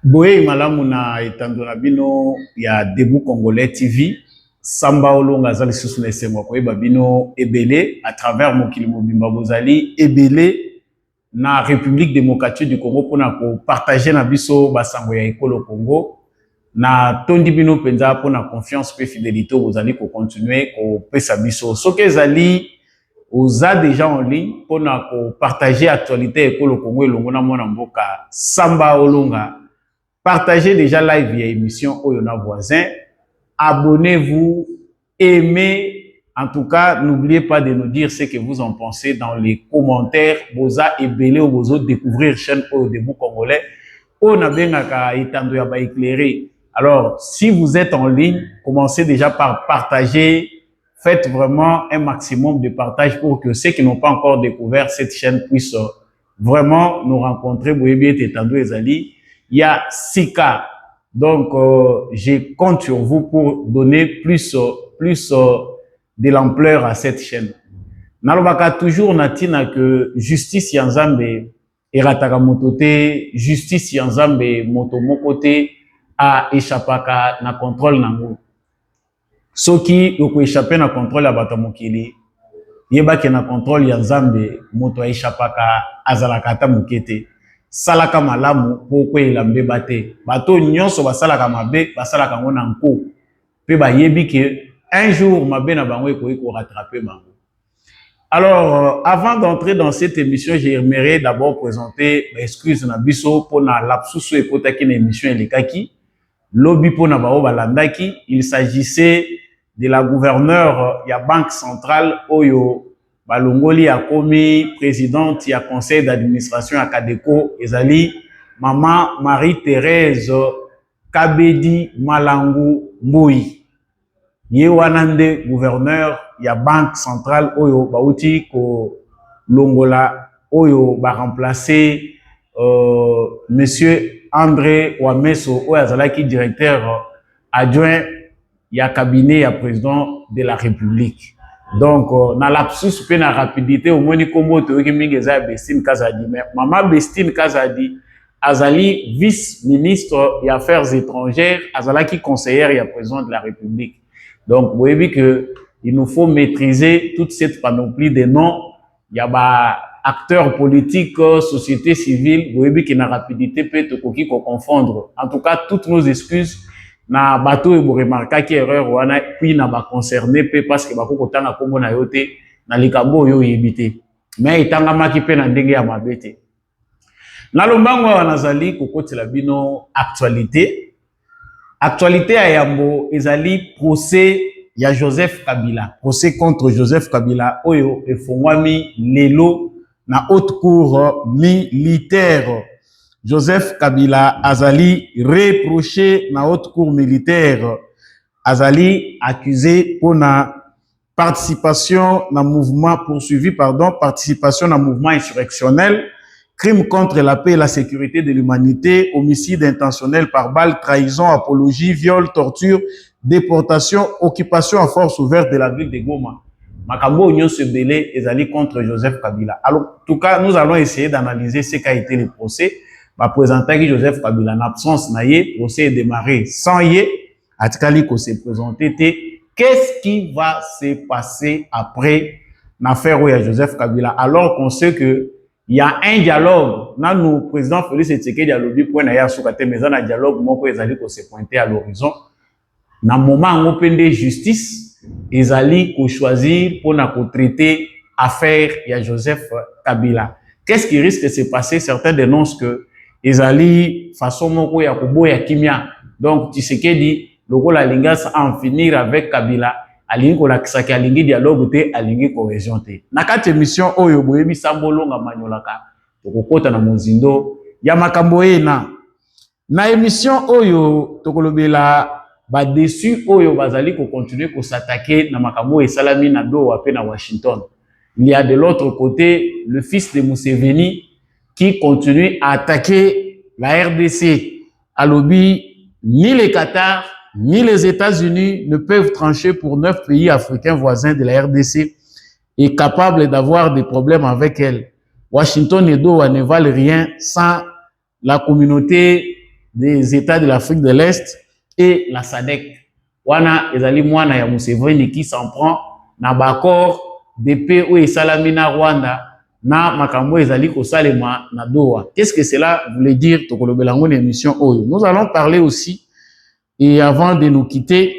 Boye malamu na etando na bino ya Debout Congolais TV samba olonga zali susu na esengo koyeba bino ebele à travers mokili mobimba bozali ebele na République démocratique du Congo pona ko partager na biso basango ya ekolo Congo na tondi bino penza pona confiance pe fidélité bozali ko continuer ko pesa biso soki ezali oza déjà en ligne pona ko partager actualité ekolo Congo elongo na mwana mboka samba olonga. Partagez déjà live via émission Oyona Voisin. Abonnez-vous, aimez. En tout cas, n'oubliez pas de nous dire ce que vous en pensez dans les commentaires. Boza et Belé ou Bozo découvrir chaîne Oyo Debout Congolais. On a bien éclairé. Alors, si vous êtes en ligne, commencez déjà par partager. Faites vraiment un maximum de partage pour que ceux qui n'ont pas encore découvert cette chaîne puissent vraiment nous rencontrer. Vous bien Tétando Ezali. Il y a Sika. Donc, je compte sur vous pour donner plus de l'ampleur à cette chaîne. Nalobaka toujours natina que justice yanzambe erataka motote, justice yanzambe moto mokote a échappaka na contrôle nango. Soki yoko échappé na contrôle ya bato mokili, yebaki na contrôle yanzambe moto a échappaka azalaka ata mokete. Salaka malamu poko elambe bate bato nyonso basalaka mabe basalaka ngona nko pe bayebi que un jour mabe na bango eko rattraper bango. Alors avant d'entrer dans cette émission, j'aimerais d'abord présenter excuse na biso pona lapsus ekotaki na émission elekaki lobi pona bao balandaki. Il s'agissait de la gouverneure ya banque centrale oyo balongoli a komi présidente ya conseil d'administration à Kadeko ezali maman Marie-Thérèse Kabedi Malangu Mbui. Ye wanande gouverneur ya banque centrale oyo bauti ko longola oyo ba remplacer monsieur André Wameso oyo azalaki directeur adjoint ya cabinet ya président de la République. Donc, na lapsus pe na rapidité, au moins kombo toyoki mingi eza Bestine Kazadi. Mais maman Bestine Kazadi azali vice-ministre des Affaires étrangères, azalaki conseillère ya président de la République. Donc, vous voyez que il nous faut maîtriser toute cette panoplie de noms. Il y a ba acteurs politiques, société civile, vous voyez que na rapidité peut te koki ko confondre. En tout cas, toutes nos excuses. Na bateau et vous remarquez qu'il y a erreur wana puis na ba concerné pe parce que bako kotanga kombo na yote na likambo yo yebité mais itanga maki pe na ndenge ya mabete na lombango wana zali kokotela bino actualité ya yambo ezali procès ya Joseph Kabila, procès contre Joseph Kabila oyo efongwami lelo na haute cour militaire. Joseph Kabila azali reproché na haute cour militaire, azali accusé pour na participation na mouvement poursuivi participation na mouvement insurrectionnel, crime contre la paix et la sécurité de l'humanité, homicide intentionnel par balle, trahison, apologie, viol, torture, déportation, occupation à force ouverte de la ville de Goma. Makambo Union Sebele ezali contre Joseph Kabila. Alors, en tout cas, nous allons essayer d'analyser ce qu'a été le procès. Va présenter Joseph Kabila en absence naïe, procès est démarré sans yé, atikali ko se présenter. Qu'est-ce qui va se passer après l'affaire de Joseph Kabila alors qu'on sait que il y a un dialogue. Là, nous, président Félix Tshisekedi dialogue point na ya sukate mais un dialogue moko ezali ko se pointer à l'horizon. Na moment on pende justice, ezali ko choisir pour na ko traiter affaire ya Joseph Kabila. Qu'est-ce qui risque de se passer? Certains dénoncent que ezali façon moko ya koboya kimia. Donc Tshisekedi lokola lingas en finir avec Kabila alingi ko lakisaki alingi dialogue te alingi cohésion te. Na kati émission oyo boyebi sambolonga manyolaka tokokota na mozindo ya makambo na émission oyo tokolobela ba déçu oyo bazali ko continuer ko s'attaquer na makambo esalami na Doha pe na Washington. Il y a de l'autre côté le fils de Museveni qui continue à attaquer la RDC. À l'objet, ni les Qatar, ni les États-Unis ne peuvent trancher pour 9 pays africains voisins de la RDC et capables d'avoir des problèmes avec elle. Washington et Doha ne valent rien sans la communauté des États de l'Afrique de l'Est et la SADC. Wana ezali mwana ya Museveni qui s'en prend na bakor de paix ou esalami na Rwanda na makambo ezali kosalema na Doha. Qu'est-ce que cela voulait dire tokolobelango na émission oyo? Nous allons parler aussi, et avant de nous quitter,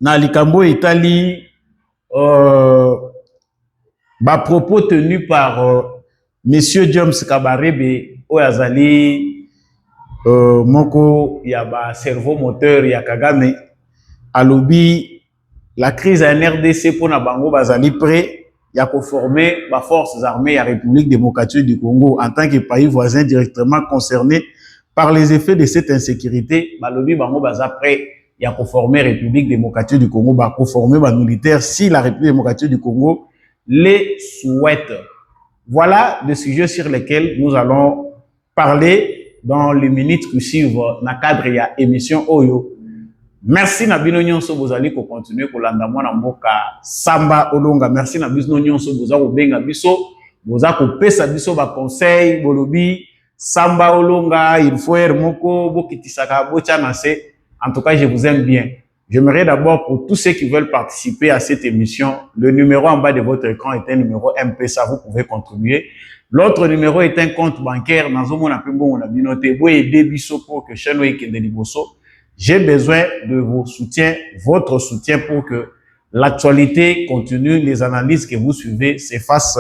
na likambo etali propos tenus par Monsieur James Kabarebe Oyazali moko ya ba cerveau moteur ya Kagame alobi la crise en RDC pour na bango bazali prêt ya former ba forces armées ya République démocratique du Congo en tant que pays voisin directement concerné par les effets de cette insécurité. Balobi bango baza prêt ya former République démocratique du Congo, ba former ba militaires si la République démocratique du Congo les souhaite. Voilà des sujets sur lesquels nous allons parler dans les minutes qui suivent dans le cadre de l'émission Oyo. Merci na bino nyonso bozali ko continuer ko landa mwana mboka Samba Olonga. Merci na bino nyonso boza ko benga biso, boza ko pesa biso ba conseil bolobi Samba Olonga il faut être moko bokitisaka bocha na se. En tout cas, je vous aime bien. J'aimerais d'abord, pour tous ceux qui veulent participer à cette émission, le numéro en bas de votre écran est un numéro M-Pesa, vous pouvez contribuer. L'autre numéro est un compte bancaire. J'ai besoin de vos soutiens, votre soutien pour que l'actualité continue, les analyses que vous suivez s'effacent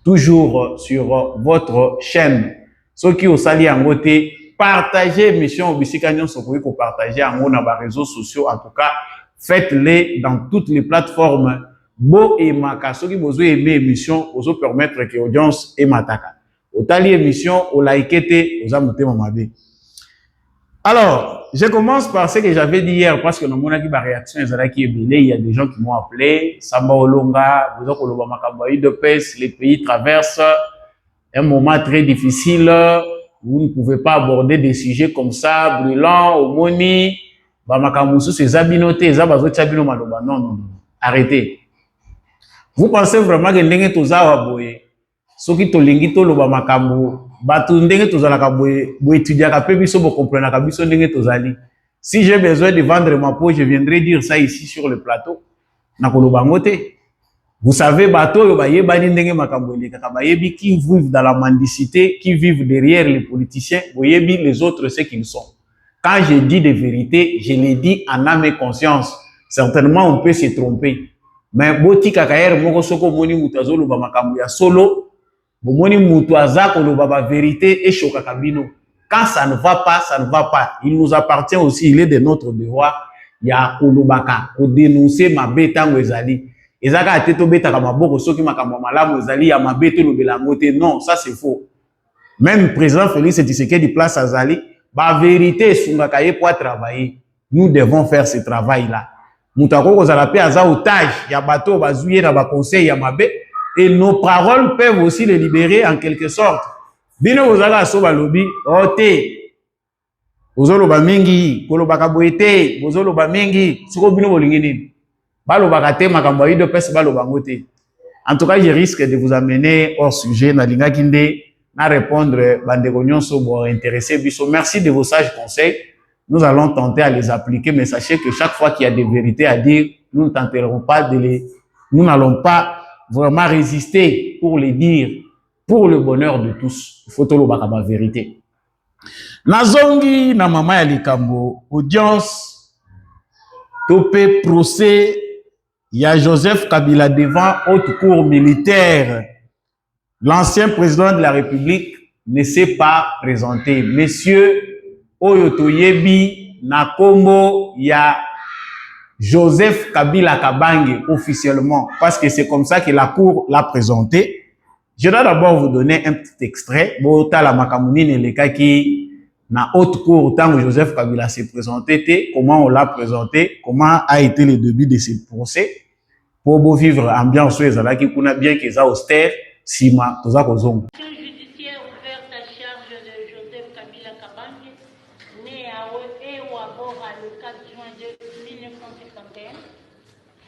toujours sur votre chaîne. Ceux qui ont sali en côté, partagez l'émission Obisika Nyonso pour partager en nos réseaux sociaux. En tout cas, faites-les dans toutes les plateformes. Bo et Maka, ceux qui vous aimé l'émission, vous permettre que l'audience et Mataka. Au tali émission, au likete, aux amoureux mamabe. Alors, je commence par ce que j'avais dit hier, parce que nous avons eu une réaction, il y a des gens qui m'ont appelé, Samba Olonga, vous avez de peste, les pays traversent un moment très difficile, vous ne pouvez pas aborder des sujets comme ça, brûlants, homoni, Bamakamusu, c'est Zabinoté, Zabazotchabino Maloba. Non, non, non, arrêtez. Vous pensez vraiment que ndenge tozawa boye, soki tolingi toloba makambo, batu ndenge tozalaka boye, bo étudiaka pe biso bo comprenaka biso ndenge tozali. Si j'ai besoin de vendre ma peau, je viendrai dire ça ici sur le plateau. Na koloba ngote. Vous savez, bateau yo baye bani ndenge makambo elekaka bayebi qui vivent dans la mendicité, qui vivent derrière les politiciens, boyebi les autres ce qu'ils sont. Quand je dis des vérités, je les dis en âme et conscience. Certainement on peut se tromper. Mais boti kakaer moko soko moni mutazo lo ba makambo ya solo, bomoni mutu azako lo ba vérité et choka kabino. Quand ça ne va pas, ça ne va pas. Il nous appartient aussi, il est de notre devoir ya kolobaka, ko dénoncer ma betango ezali. Ezaka ateto betaka maboko soki makambo malamu ezali ya mabeto lo belangote. Non, ça c'est faux. Même président Félix Tshisekedi place azali, ba vérité sungaka ye pour travailler. Nous devons faire ce travail là. Moutako kozala pe aza otage ya bato bazuye na ba conseil ya mabe, et nos paroles peuvent aussi les libérer en quelque sorte. Bino ozala so balobi ote ozolo ba mingi kolobaka boete ozolo ba mingi siko bino bolingi nini balobaka te makambo yi de pese baloba ngote. En tout cas, je risque de vous amener hors sujet na linga kinde na répondre bandeko nyonso bo intéressé biso. Merci de vos sages conseils. Nous allons tenter à les appliquer, mais sachez que chaque fois qu'il y a des vérités à dire, nous ne tenterons pas de les, nous n'allons pas vraiment résister pour les dire, pour le bonheur de tous. Il faut tout le vérité. Nazongi na mama ya likambo, audience, topé procès, il y a Joseph Kabila devant haute cour militaire. L'ancien président de la République ne s'est pas présenté. Messieurs, Oyo toyebi na kombo ya Joseph Kabila Kabange officiellement, parce que c'est comme ça que la cour l'a présenté. Je dois d'abord vous donner un petit extrait. Bota la makamuni neleka ki na haute cour tant que Joseph Kabila s'est présenté, comment on l'a présenté, comment a été le début de ce procès pour beau vivre ambiance ezala ki kuna bien que ça austère sima toza kozonga.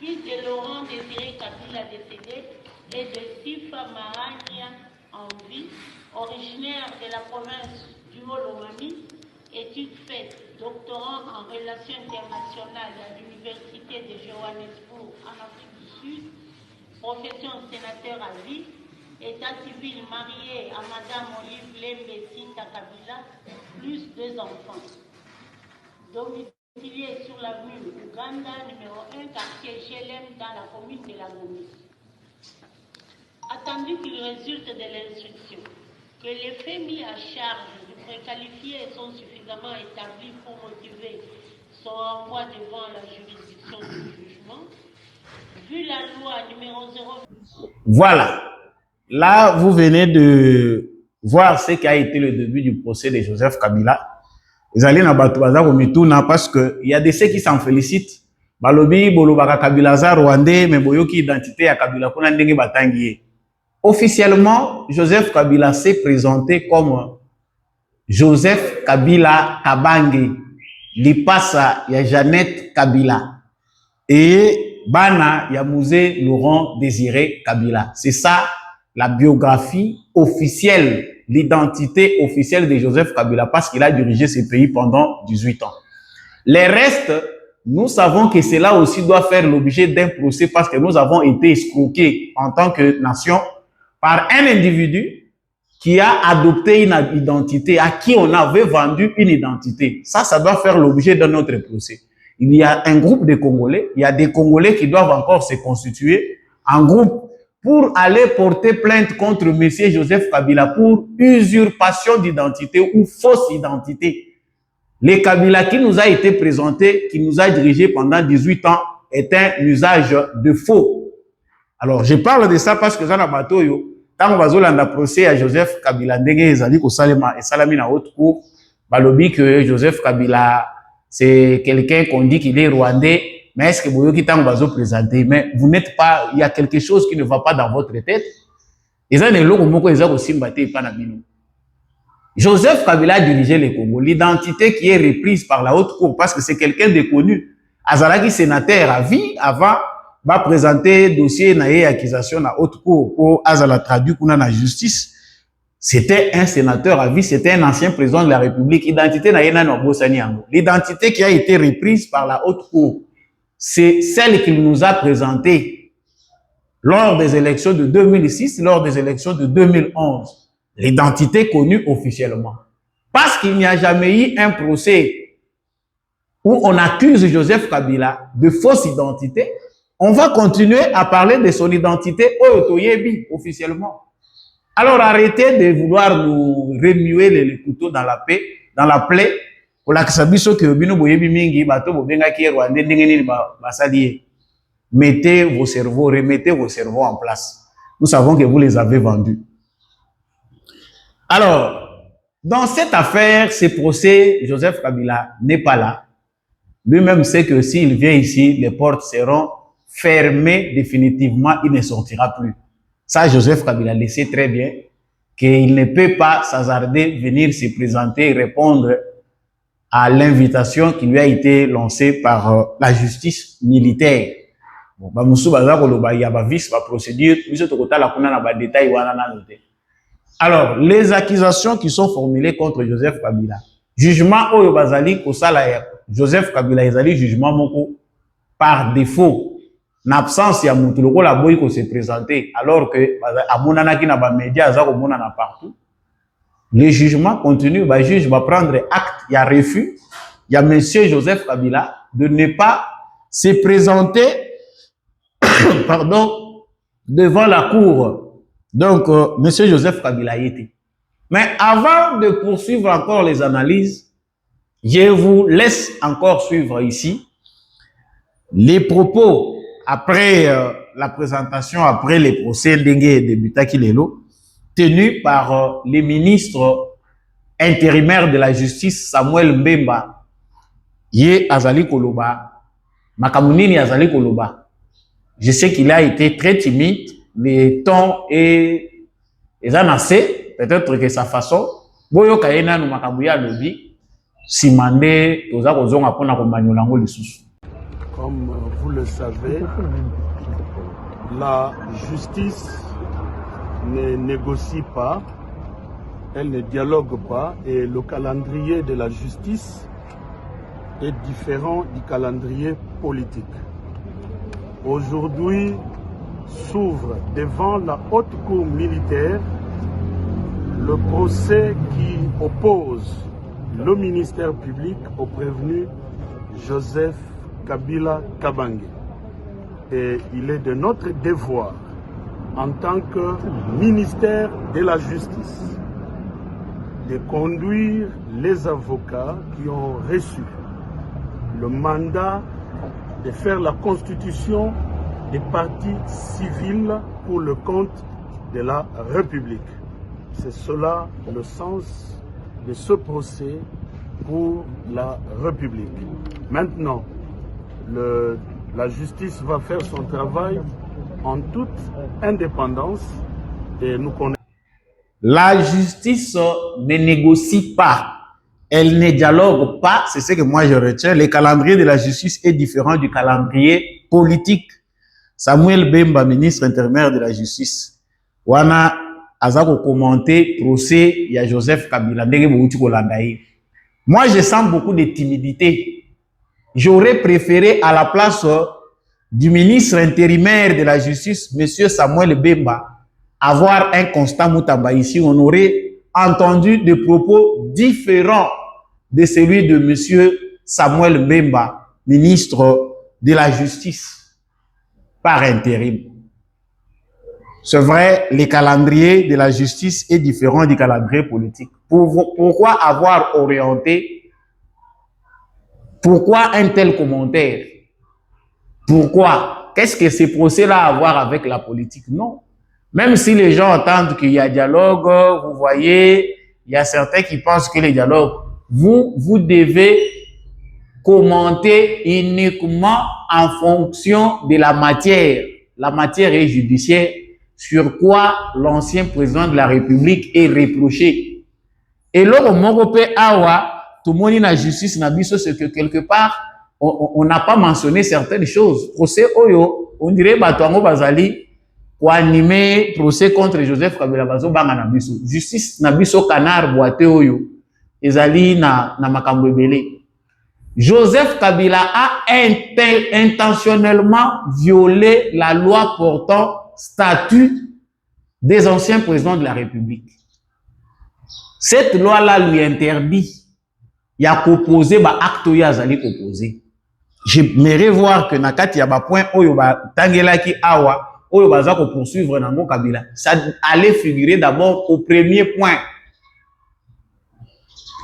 Fils de Laurent Désiré Kabila décédé et de Sifa Marania en vie, originaire de la province du Molomami études faites, doctorant en relations internationales à l'Université de Johannesburg en Afrique du Sud, profession sénateur à vie, état civil marié à Madame Olive Lembe Sita Kabila, plus 2 enfants. Domicilié sur l'avenue Uganda, numéro 1, quartier GLM, dans la commune de la Gomis. Attendu qu'il résulte de l'instruction que les faits mis à charge du préqualifié sont suffisamment établis pour motiver son renvoi devant la juridiction du jugement, vu la loi numéro 0... Voilà. Là, vous venez de voir ce qui a été le début du procès de Joseph Kabila. Ils allaient dans Batouaza parce qu'il y a de ceux qui s'en félicitent. Balobi, Bolobaka Kabila Rwandais, mais Boyoki identité à Kabila Kuna Ndenge Batangiye. Officiellement, Joseph Kabila s'est présenté comme Joseph Kabila Kabange, Lipasa ya Jeannette Kabila et Bana ya Mouzé Laurent Désiré Kabila. C'est ça la biographie officielle, l'identité officielle de Joseph Kabila parce qu'il a dirigé ce pays pendant 18 ans. Les restes, nous savons que cela aussi doit faire l'objet d'un procès parce que nous avons été escroqués en tant que nation par un individu qui a adopté une identité, à qui on avait vendu une identité. Ça doit faire l'objet d'un autre procès. Il y a un groupe de Congolais, il y a des Congolais qui doivent encore se constituer en groupe pour aller porter plainte contre M. Joseph Kabila pour usurpation d'identité ou fausse identité. Le Kabila qui nous a été présenté, qui nous a dirigé pendant 18 ans, est un usage de faux. Alors, je parle de ça parce que dans la bataille, quand on va dans procès à Joseph Kabila, Salami na haute cour, balobi que Joseph Kabila, c'est quelqu'un qu'on dit qu'il est rwandais, mais est-ce que vous avez présenté? Mais vous n'êtes pas, il y a quelque chose qui ne va pas dans votre tête. Joseph Kabila a dirigé les Congo. L'identité qui est reprise par la haute cour, parce que c'est quelqu'un de connu. Azalaki sénateur à vie avant va présenter dossier naé accusation à haute cour pour Azala traduit pour la justice. C'était un sénateur à vie, c'était un ancien président de la République. Identité l'identité qui a été reprise par la haute cour, c'est celle qu'il nous a présentée lors des élections de 2006, lors des élections de 2011. L'identité connue officiellement. Parce qu'il n'y a jamais eu un procès où on accuse Joseph Kabila de fausse identité, on va continuer à parler de son identité officiellement. Alors arrêtez de vouloir nous remuer les couteaux dans la paix, dans la plaie, pour la mettez vos cerveaux, remettez vos cerveaux en place. Nous savons que vous les avez vendus. Alors, dans cette affaire, ce procès, Joseph Kabila n'est pas là. Lui-même sait que s'il vient ici, les portes seront fermées définitivement, il ne sortira plus. Ça, Joseph Kabila le sait très bien, qu'il ne peut pas s'hasarder, venir se présenter et répondre à l'invitation qui lui a été lancée par la justice militaire. Bon, alors, les accusations qui sont formulées contre Joseph Kabila, jugement Oyo Bazali Kosala Joseph Kabila ezali jugement moko par défaut. En absence ya mutu lokola boy ko se présenter alors que amonana ki na ba média za ko monana partout. Le jugement continue, le juge va prendre acte, il y a refus, il y a monsieur Joseph Kabila de ne pas se présenter pardon, devant la cour. Donc, monsieur Joseph Kabila y était. Mais avant de poursuivre encore les analyses, je vous laisse encore suivre ici les propos après la présentation, après les procès Ndenge de Butaki Lelo, tenus par les ministres intérimaires de la justice Samuel Mbemba, Ye Azali Koloba, Makamunini Azali Koloba. Je sais qu'il a été très timide, le ton est assez, peut-être que sa façon, Boyo Kaena no Makabuya Lobi, Simande, Toza Kozonga Pona Komanyolango Lisusu. Comme vous le savez, la justice ne négocie pas, elle ne dialogue pas et le calendrier de la justice est différent du calendrier politique. Aujourd'hui s'ouvre devant la haute cour militaire le procès qui oppose le ministère public au prévenu Joseph Kabila Kabange. Et il est de notre devoir en tant que ministère de la Justice de conduire les avocats qui ont reçu le mandat de faire la constitution des partis civils pour le compte de la République. C'est cela le sens de ce procès pour la République. Maintenant, la justice va faire son travail en toute indépendance et nous connaissons. La justice ne négocie pas, elle ne dialogue pas, c'est ce que moi je retiens. Le calendrier de la justice est différent du calendrier politique. Samuel Bemba, ministre intérimaire de la justice, wana azako commenter procès il y a Joseph Kabila. Moi je sens beaucoup de timidité. J'aurais préféré à la place du ministre intérimaire de la justice, monsieur Samuel Bemba, avoir un constat Moutamba ici. On aurait entendu des propos différents de celui de monsieur Samuel Bemba, ministre de la justice par intérim. C'est vrai, le calendrier de la justice est différent du calendrier politique. Pourquoi avoir orienté? Pourquoi un tel commentaire? Pourquoi? Qu'est-ce que ces procès-là a à voir avec la politique? Non. Même si les gens entendent qu'il y a dialogue, vous voyez, il y a certains qui pensent que les dialogues, vous devez commenter uniquement en fonction de la matière. La matière est judiciaire, sur quoi l'ancien président de la République est reproché. Et là, au Mongopé Awa, tout le monde dans la justice, c'est que quelque part, on n'a pas mentionné certaines choses. Procès Oyo, on dirait Batuango Bazali, pour animer procès contre Joseph Kabila Bazo Banga Nabiso. Justice Nabiso Canard Boate Oyo, Ezali na Makambo Ebele. Joseph Kabila a intentionnellement violé la loi portant statut des anciens présidents de la République. Cette loi-là lui interdit. Il y a qu'opposé, acte il y a opposé. J'aimerais voir que Nakati y a point oyo tangela ki awa oyo baza ko poursuivre Nango Kabila. Ça allait figurer d'abord au premier point.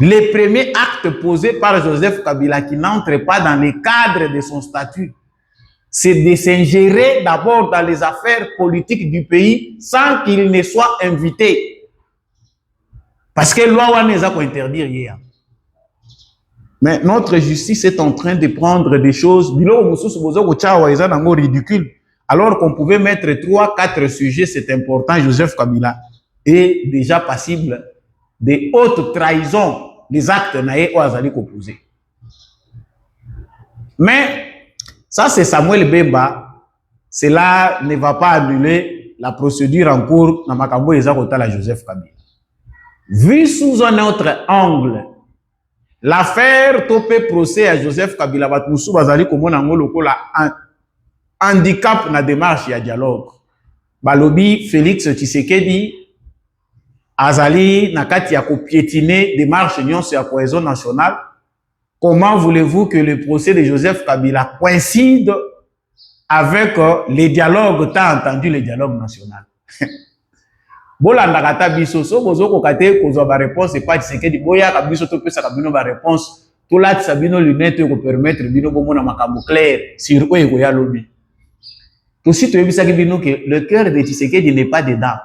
Les premiers actes posés par Joseph Kabila qui n'entrent pas dans le cadre de son statut, c'est de s'ingérer d'abord dans les affaires politiques du pays sans qu'il ne soit invité. Parce que la loi n'est pas interdire hier. Mais notre justice est en train de prendre des choses ridicule. Alors qu'on pouvait mettre 3-4 sujets, c'est important, Joseph Kabila est déjà passible de haute trahison. Les actes naïe ou azali opposés. Mais ça c'est Samuel Bemba. Cela ne va pas annuler la procédure en cours dans Makambo Ezakota la Joseph Kabila. Vu sous un autre angle, l'affaire topé procès à Joseph Kabila Batmoussou bazali komona ngoloko la handicap na démarche ya dialogue. Balobi Félix Tshisekedi Azali nakati ya piétiner démarche union sur la cohésion nationale. Comment voulez-vous que le procès de Joseph Kabila coïncide avec les dialogues, t'as entendu les dialogues nationaux? Bolanda kata biso so bozo kokate kozo ba réponse et pas Tshisekedi boya ka biso to pesa ka bino ba réponse to la sabino lunette ko permettre bino bomona makambo clair sur quoi ko ya lobi. Tout si tu bisa ki bino que le cœur de Tshisekedi n'est pas dedans.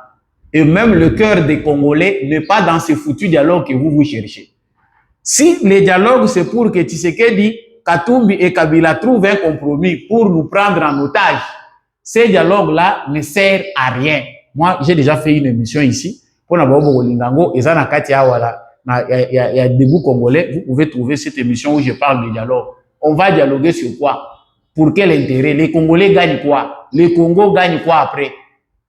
Et même le cœur des Congolais n'est pas dans ce foutu dialogue que vous cherchez. Si les dialogues, c'est pour que Tshisekedi, Katumbi et Kabila trouvent un compromis pour nous prendre en otage, ces dialogues-là ne servent à rien. Moi, j'ai déjà fait une émission ici. Pour Nabobo Lingango, et ça, il y a des bouts congolais. Vous pouvez trouver cette émission où je parle de dialogue. On va dialoguer sur quoi? Pour quel intérêt? Les Congolais gagnent quoi? Les Congos gagnent quoi après?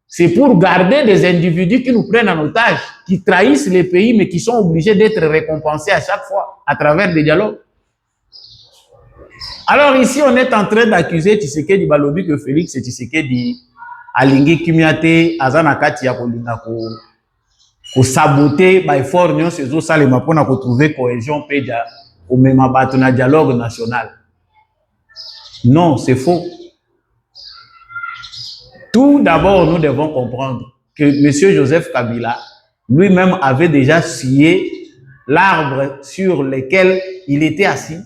C'est pour garder des individus qui nous prennent en otage, qui trahissent les pays, mais qui sont obligés d'être récompensés à chaque fois, à travers des dialogues. Alors ici, on est en train d'accuser Tshisekedi Balobi que Félix Tshisekedi alingi Kimiate Azanakati ya kolinga ko saboter ba effort nyo sezo salema pona ko trouver cohésion peja au même bato na dialogue national. Non, c'est faux. Tout d'abord, nous devons comprendre que M. Joseph Kabila lui-même avait déjà scié l'arbre sur lequel il était assis.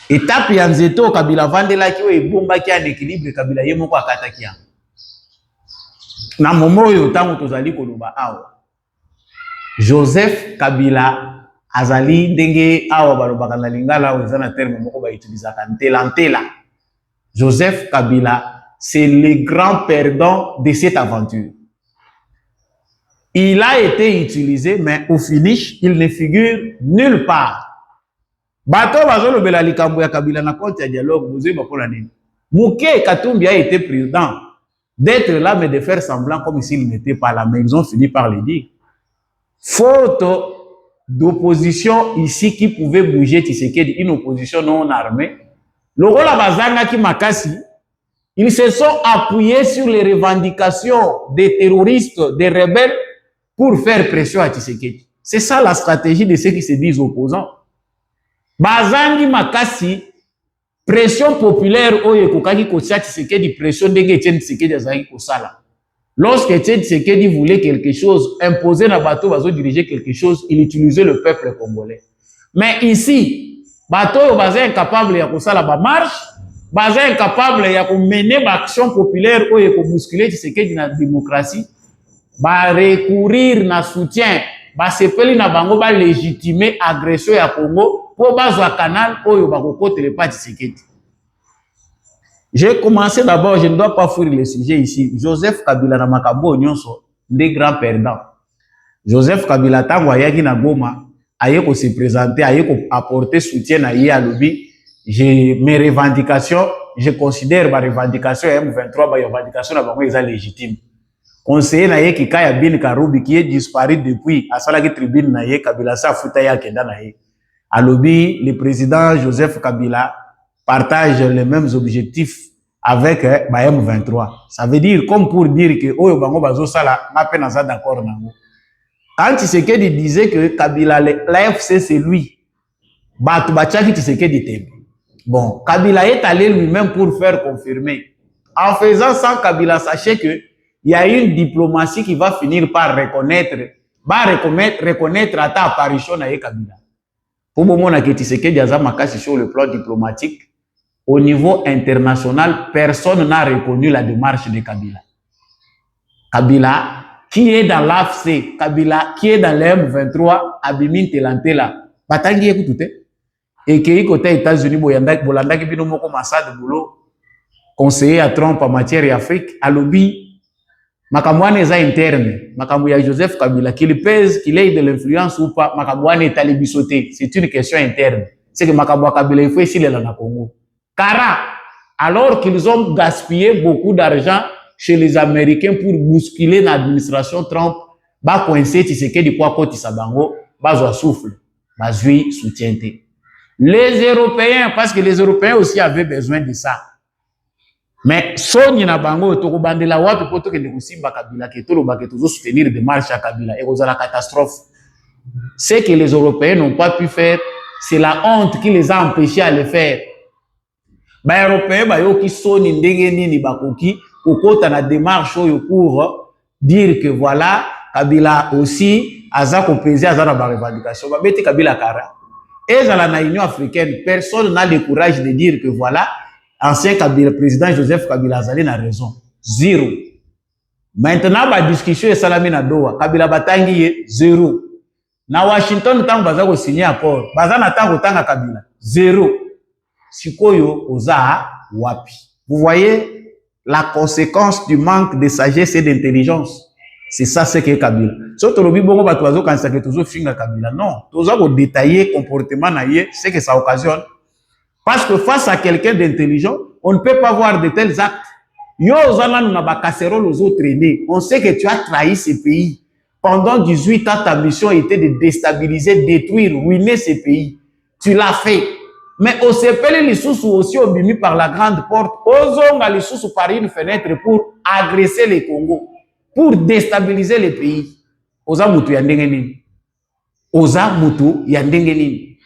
Étape ya nzeto Kabila vandelaki o ebombaki en équilibre Kabila ye moko akataki ya. Na momo oyo tango tozali koloba awa. Joseph Kabila azali ndenge awa balobaka na lingala o ezana terme moko ba utilisaka ntela. Joseph Kabila, c'est le grand perdant de cette aventure. Il a été utilisé, mais au finish, il ne figure nulle part. Bato bazolo bela likambo ya Kabila na compte ya dialogue, vous avez pas nini. Mouké Katumbi a été président d'être là, mais de faire semblant comme s'il n'était pas là. Mais ils ont fini par le dire. Faute d'opposition ici qui pouvait bouger Tshisekedi, une opposition non armée. Le rôle à Bazanga qui makasi, ils se sont appuyés sur les revendications des terroristes, des rebelles, pour faire pression à Tshisekedi. C'est ça la stratégie de ceux qui se disent opposants. Bazangi makasi, pression populaire oye kokaki kotia Tshisekedi, pression ndenge Etienne Tshisekedi azangi kosala. Lorsque Etienne Tshisekedi voulait quelque chose, imposer na bateau, bazo diriger quelque chose, il utilisait le peuple congolais. Mais ici, bateau bazé incapable ya kosala ba marche, bazé incapable ya ko mener ba action populaire oye ko bousculer Tshisekedi na démocratie, ba recourir na soutien, ba sepeli na bango ba légitimer agression ya Congo. Pour bazwa canal oyo bakokote le parti Tshisekedi. J'ai commencé d'abord, je ne dois pas fuir le sujet ici. Joseph Kabila na makambo nyonso des grands perdants. Joseph Kabila tango ayaki na Goma, aye ko se présenter, aye ko apporter soutien na ye alobi. Mes revendications, je considère ma revendication M23 ba revendication na bango eza légitime. Conseiller na ye Kikaya Bin Karoubi qui est disparu depuis asalaki tribune na ye Kabila sa futa ya kenda na ye. Alobi, le président Joseph Kabila partage les mêmes objectifs avec M23. Ça veut dire, comme pour dire que Oyo Bango Bazo Sala n'a pas d'accord. Quand Tshisekedi disait que Kabila, l'AFC c'est lui, Batouachaki Tshisekedi Tembe. Bon, Kabila est allé lui-même pour faire confirmer. En faisant ça, Kabila, sachez que il y a une diplomatie qui va finir par reconnaître à ta apparition à Kabila. Pour le moment, Tshisekedi a makasi sur le plan diplomatique, au niveau international, personne n'a reconnu la démarche de Kabila. Kabila, qui est dans l'AFC, Kabila, qui est dans l'M23, Abimin Telantela, Batangi écoute, et qui est côté États-Unis, Bolanda, qui est de boulot, conseiller à Trump en matière d'Afrique, à lobby. Makamouane est interne. Makamou ya Joseph Kabila, qu'il pèse, qu'il ait de l'influence ou pas, Makamouane est allé bissoter. C'est une question interne. C'est que Makamou Kabila, il faut ici le Congo. Car, alors qu'ils ont gaspillé beaucoup d'argent chez les Américains pour bousculer l'administration Trump, ba coincé Tshisekedi kwa koti sabango, ba souffle, ba zui soutienté. Les Européens, parce que les Européens aussi avaient besoin de ça. Mais Sony na bango toko bandela wapi poto ke ndikusimba Kabila ke tolo ba ke toujours soutenir des marches à Kabila et aux la catastrophe. Ce que les Européens n'ont pas pu faire, c'est la honte qui les a empêchés à le faire. Ba Européens ba yo ki Sony ndenge nini bakoki kokota na démarche oyo pour dire que voilà Kabila aussi aza ko peser aza na ba revendication ba beti Kabila kara. Et dans la Union africaine, personne n'a le courage de dire que voilà ancien Kabila, président Joseph Kabila Azali n'a raison. Zéro. Maintenant, la discussion est salami na Doha. Kabila Batangi, zéro. Na Washington, tant que vous signé accord. Baza na tant que Kabila. Zéro. Sikoyo, oza, wapi. Vous voyez la conséquence du manque de sagesse et d'intelligence. C'est ça, c'est que Kabila. Surtout le bongo batoazo quand ça que toujours finga Kabila. Non. Toujours au détailler comportement naïe, c'est que ça occasionne. Parce que face à quelqu'un d'intelligent, on ne peut pas voir de tels actes. Yo, Ozana, n'a pas casserole aux autres traînés. On sait que tu as trahi ce pays. Pendant 18 ans, ta mission était de déstabiliser, détruire, ruiner ce pays. Tu l'as fait. Mais au CPL, les sous aussi obémis par la grande porte. Osons les sous par une fenêtre pour agresser les Congo, pour déstabiliser le pays. Oza mutu yandengeni. Oza mutu yandengeni.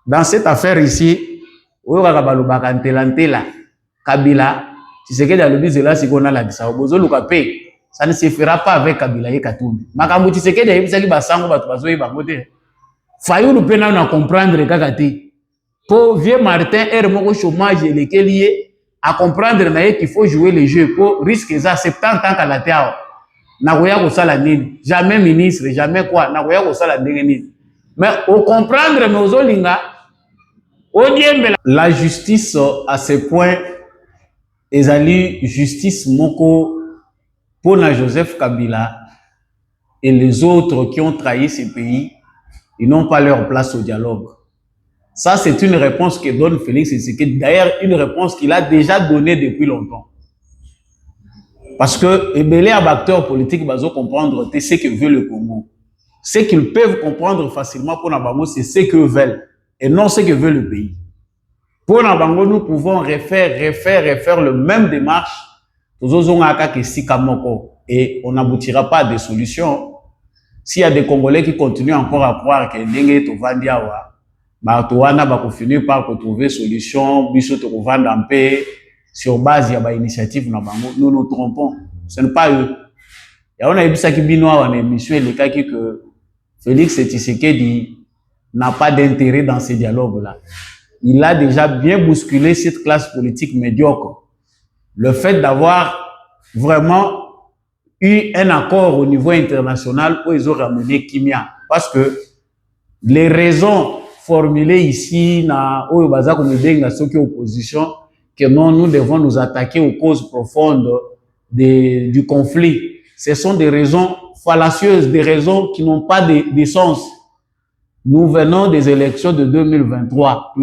Dans cette affaire ici, Oyoka balobaka ntela Kabila, tu sais que dans le but de là, c'est qu'on a la disa. Obozo lukape. Ça ne se fera pas avec Kabila et Katumbi. Makambo tu sais que des bisaki basango batubazo y bangote. Fayou nous pena na comprendre kakati. Pour vieux Martin est au chômage et lesquels lié à comprendre qu'il faut jouer les jeux pour risquer ça 70 ans qu'à la terre. Nagoya ko sala nini? Jamais ministre, jamais quoi. Nagoya ko sala nini? Mais au comprendre mais aux olinga, la justice à ce point ezali justice moko pour Joseph Kabila et les autres qui ont trahi ce pays, ils n'ont pas leur place au dialogue. Ça, c'est une réponse que donne Félix Tshisekedi. D'ailleurs, une réponse qu'il a déjà donnée depuis longtemps. Parce que les acteurs politiques vont comprendre ce que veut le Congo. Ce qu'ils peuvent comprendre facilement pour Nabango, c'est ce que veulent et non ce que veut le pays. Pour Nabango, nous pouvons refaire le même démarche. Et on n'aboutira pas à des solutions. S'il y a des Congolais qui continuent encore à croire que Ndenge Tovandiawa, Towana va finir par trouver solution, biso to vendre en paix sur base de l'initiative nous nous trompons. Ce n'est pas eux. Et on a vu ça qui binoa en émission le cas que Félix Tshisekedi n'a pas d'intérêt dans ces dialogues-là. Il a déjà bien bousculé cette classe politique médiocre. Le fait d'avoir vraiment eu un accord au niveau international où ils ont ramené Kimia. Parce que les raisons formulées ici, na opposition, que non, nous devons nous attaquer aux causes profondes du conflit. Ce sont des raisons fallacieuses, des raisons qui n'ont pas de sens. Nous venons des élections de 2023.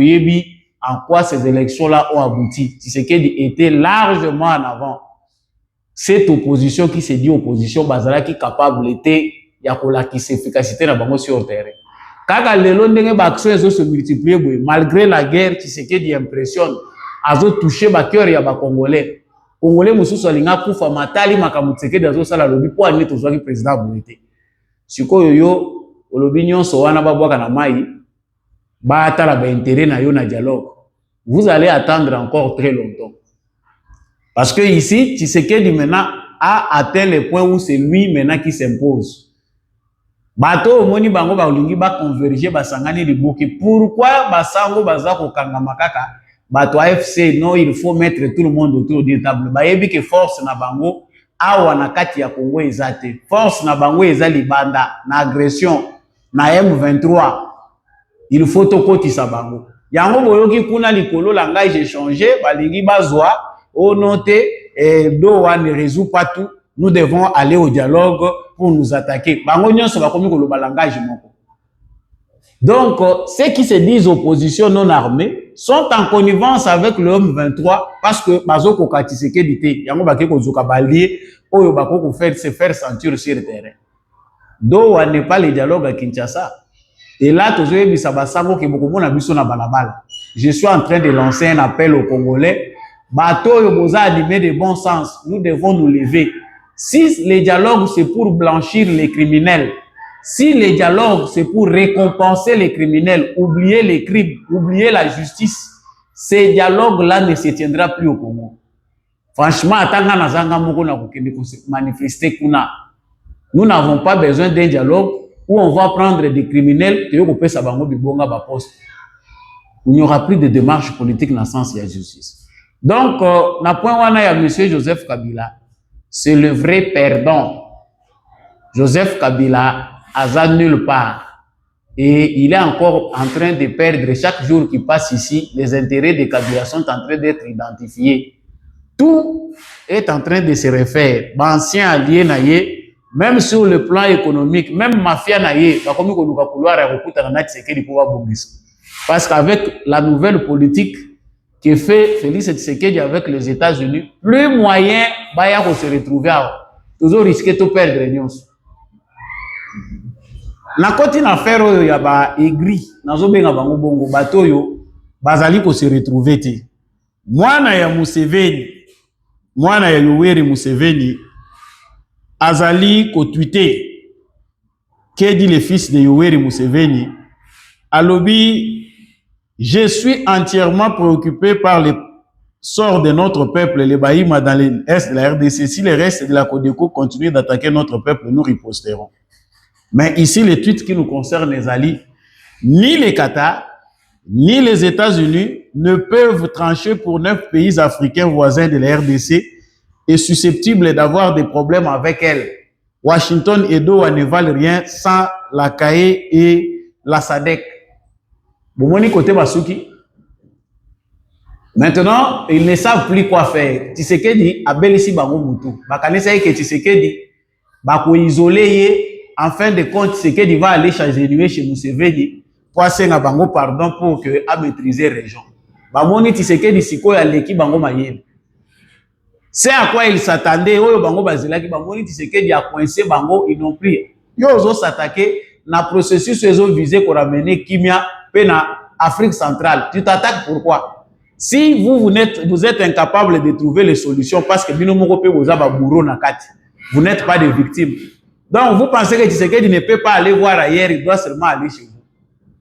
En quoi ces élections-là ont abouti? Tshisekedi était largement en avant. Cette opposition qui se dit opposition, Bazala qui est capable d'être, il y a qui efficacité dans le sur le terrain. Quand les Londoniens se multiplient, malgré la guerre, Tshisekedi impressionne, azo touché ba cœur ya ba Congolais. Congolais mususu alinga kufa matali makamutseke dazo sala lobi po ani tozwaki président Bouyete. Siko yoyo olobi nyonso wana babwaka na mai ba atala ba intérêt na yo na dialogue. Vous allez attendre encore très longtemps. Parce que ici, Tshisekedi maintenant a atteint le point où c'est lui maintenant qui s'impose. Bato moni bango ba olingi ba converger ba sangani liboki. Pourquoi ba sango baza ko kanga makaka? Bato AFC non, il faut mettre tout le monde autour d'une table. Ba yebi que force na bango awa na kati ya Congo ezate. Force na bango ezali banda na agression na M23. Il faut tokotisa bango. Yango boyoki kuna likolo langage échangé balingi bazwa au noté et Doha ne résout pas tout. Nous devons aller au dialogue pour nous attaquer. Bango nyonso ba komi ko loba langage moko. Donc, ceux qui se disent opposition non armée sont en connivence avec le M23 parce que bazo ko katiseke dité yango ba ke ko zuka balier oyo ba ko faire se faire sentir sur le terrain. Doha n'est pas le dialogue à Kinshasa. Et là, je suis en train de lancer un appel aux Congolais. Bateau yoboza animé de bon sens. Nous devons nous lever. Si les dialogues, c'est pour blanchir les criminels, si les dialogues, c'est pour récompenser les criminels, oublier les crimes, oublier la justice, ces dialogues-là ne se tiendra plus au Congo. Franchement, nous n'avons pas besoin d'un dialogue où on va prendre des criminels et on peut s'abango du bonga ba poste. Il n'y aura plus de démarche politique dans le sens de la justice. Donc, na point wana ya monsieur Joseph Kabila, c'est le vrai perdant. Joseph Kabila a nulle part. Et il est encore en train de perdre chaque jour qui passe ici. Les intérêts de Kabila sont en train d'être identifiés. Tout est en train de se refaire. Ancien allié naïe, même sur le plan économique, même mafia naïe, parce qu'avec la nouvelle politique que fait Félix Tshisekedi avec les États-Unis, plus moyen baya ko se retrouver toujours risquer de perdre nyonso. Na koti na affaire oyo ya ba aigri nazo benga bango bongo bato yo bazali ko se retrouver te. Mwana ya Museveni, mwana ya Yoweri Museveni azali ko tweeter que dit le fils de Yoweri Museveni alobi je suis entièrement préoccupé par le sort de notre peuple, les Baïma dans l'Est de la RDC. Si le reste de la Codeco continue d'attaquer notre peuple, nous riposterons. Mais ici, les tweets qui nous concernent, les alliés, ni les Qatar, ni les États-Unis ne peuvent trancher pour 9 pays africains voisins de la RDC et susceptibles d'avoir des problèmes avec elle. Washington et Doha ne valent rien sans la CAE et la SADC. Bomoni côté Basuki. Maintenant, ils ne savent plus quoi faire. Tshisekedi a bel ici bango mutu. Bakanesa que Tshisekedi bako isolé en fin de compte Tshisekedi va aller changer chez Museveni pour senga bango pardon pour que a maîtriser région. Bamoni Tshisekedi siko ya leki bango mayele. C'est à quoi ils s'attendaient oyo bango bazilaki bamoni Tshisekedi a coincé bango ils n'ont plus. Yo ozo s'attaquer na processus ezo visé pour ramener Kimia Pena Afrique centrale. Tu t'attaques pourquoi? Si vous êtes incapable de trouver les solutions parce que vous n'êtes pas des victimes. Donc vous pensez que Tshisekedi ne peut pas aller voir ailleurs, il doit seulement aller chez vous.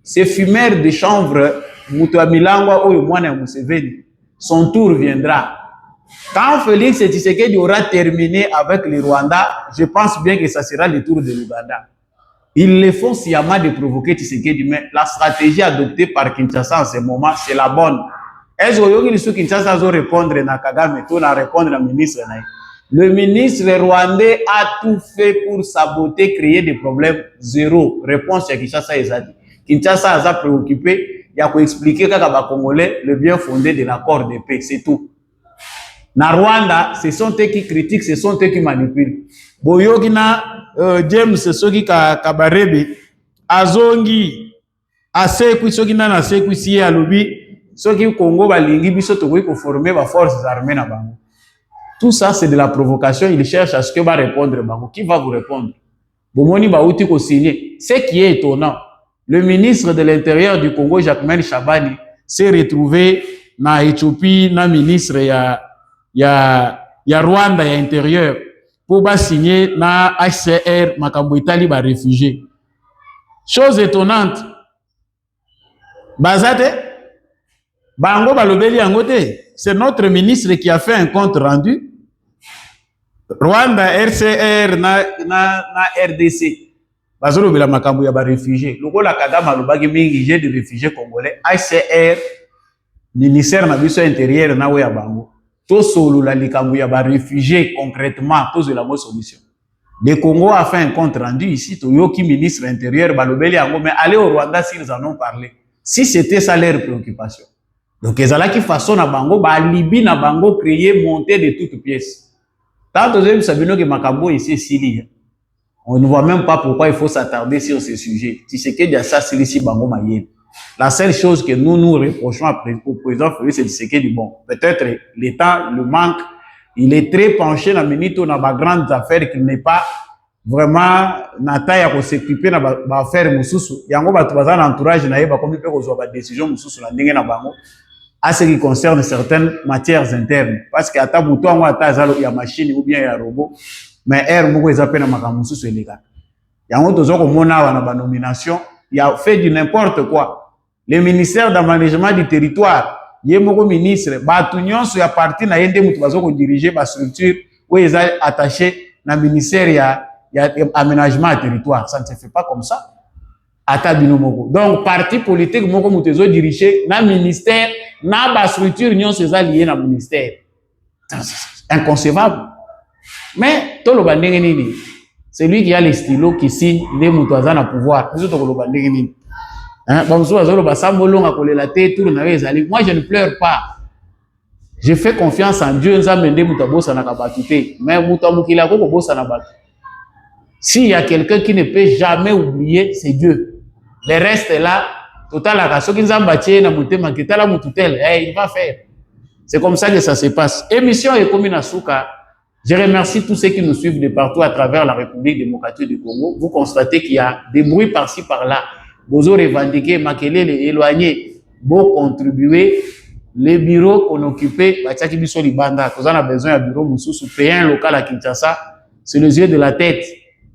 Ces fumeurs de chanvre, Mutuamilangwa ou Mwana Museveni, son tour viendra. Quand Félix Tshisekedi aura terminé avec le Rwanda, je pense bien que ça sera le tour de l'Ouganda. Ils le font sciemment de provoquer Tshisekedi, mais la stratégie adoptée par Kinshasa en ce moment, c'est la bonne. Est-ce que Kinshasa va répondre à Kagame, tout à répondre au ministre? Le ministre rwandais a tout fait pour saboter, créer des problèmes. Zéro. Réponse à Kinshasa est dit. Kinshasa a préoccupé, il a expliqué qu'à les Congolais le bien fondé de l'accord de paix, c'est tout. Na Rwanda, ce sont eux qui critiquent, ce sont eux qui manipulent. Boyogina James Soki Kabarebe azongi asekwi soki na asekwi si alobi soki Congo balingi biso tokoki ko former ba forces armées na bango. Tout ça c'est de la provocation, il cherche à ce que va répondre bango. Qui va vous répondre? Bomoni ba uti ko signer. Ce qui est étonnant, le ministre de l'Intérieur du Congo Jacques-Marie Chabani s'est retrouvé na Éthiopie na ministre ya Rwanda ya intérieur pour signer na HCR makambo Italie ba réfugiés. Chose étonnante. Bazate bango balobeli yango te. C'est notre ministre qui a fait un compte rendu. Rwanda RCR na RDC. Bazolobela makambo ya ba réfugiés. Lokola Kagame alobaki mingi j'ai des réfugiés congolais. HCR ministère na biso intérieur na we ya bango. Tout solo la likambo ya ba réfugiés concrètement pose la bonne solution. Le Congo a fait un compte rendu ici, Toyoki ministre intérieur balobeli yango, mais allez au Rwanda s'ils en ont parlé. Si c'était ça leur préoccupation. Donc ezala qui façon na bango ba Libye na bango créer monter de toutes pièces. Tant que Sabino que makambo ici Sili. On ne voit même pas pourquoi il faut s'attarder sur ce sujet. Si c'est que déjà ça c'est ici bango mayel. La seule chose que nous reprochons au président Félix Tshisekedi, bon, peut-être l'État le manque, il est très penché dans minito dans ba grandes affaires qu'il n'est pas vraiment na taille à s'occuper na ba affaire mususu. Yango ba tubaza na entourage na yeba comme peut ko ba décision mususu na ndenge na bango à ce qui concerne certaines matières internes parce que ata muto ngo ata zalo ya machine ou bien ya robot mais air moko ezapena makambo mususu eleka. Yango tozo ko mona wana ba nomination il a fait du n'importe quoi. Le ministère d'aménagement du territoire, yemoko ministre, batunion sur la partie na yende mutu bazoko diriger ba structure où ils sont attachés na ministère ya aménagement du territoire. Ça ne se fait pas comme ça. Ata binomoko. Donc parti politique moko mutu zo diriger na ministère na ba structure nyon ces liés na ministère. Inconcevable. Mais tout le bandenge nini. C'est lui qui a les stylos qui signe les mutu azana pouvoir. Biso to ko bandenge nini. Moi, je ne pleure pas. Je fais confiance en Dieu. Mais s'il y a quelqu'un qui ne peut jamais oublier, c'est Dieu. Le reste est là. Il va faire. C'est comme ça que ça se passe. Émission Ekomi Nasuka. Je remercie tous ceux qui nous suivent de partout à travers la République démocratique du Congo. Vous constatez qu'il y a des bruits par-ci par-là. Bozo revendiqué, Makelele, éloigné, beau contribuer. Les bureaux qu'on occupait, Batiaki Biso Libanda, qu'on a besoin d'un bureau Moussou, payer un local à Kinshasa, c'est les yeux de la tête.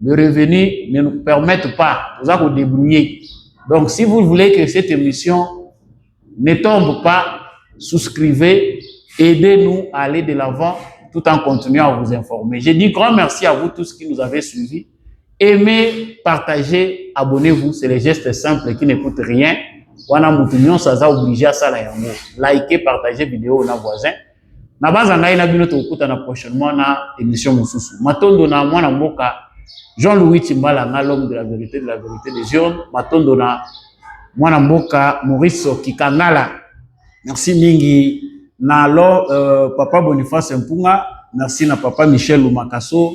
Le revenu ne nous permettent pas. Nous avons débrouillé. Donc, si vous voulez que cette émission ne tombe pas, souscrivez, aidez-nous à aller de l'avant tout en continuant à vous informer. Je dis grand merci à vous tous qui nous avez suivis. Aimez, partagez, abonnez-vous. C'est les gestes simples qui ne coûtent rien. Wana mutunyon saza obligé à ça la yango. Likez, partagez vidéo na voisin. Na baza ngai na bino tokuta na prochainement na émission Mosusu. Matondo na mwana mboka Jean-Louis Timbala na l'homme de la vérité des urnes. Matondo na mwana mboka Maurice Kikangala. Merci mingi na papa Boniface Mpunga. Merci na papa Michel Lumakaso,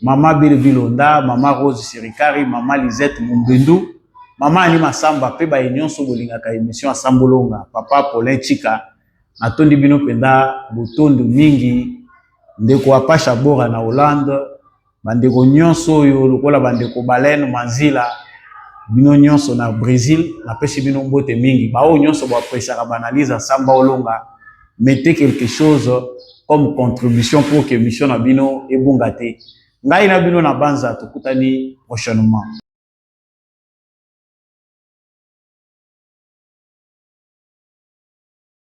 mama Bilonda, mama Rose Sirikari, mama Lisette Mumbendu, mama Anima Samba pe ba union so bolinga ka émission Sambolonga, papa Paulin Chika. Natondi bino penda botondo mingi ndeko apasha bora na Hollande, bandeko nyonso yo lokola bandeko Baleine Manzila, bino nyonso na Brésil, na pesi bino mbote mingi, ba o nyonso ba pressera banaliza Samba Olonga, mettez quelque chose comme contribution pour que mission na bino ebongate. Ngai na bino na banza tokutani prochainement.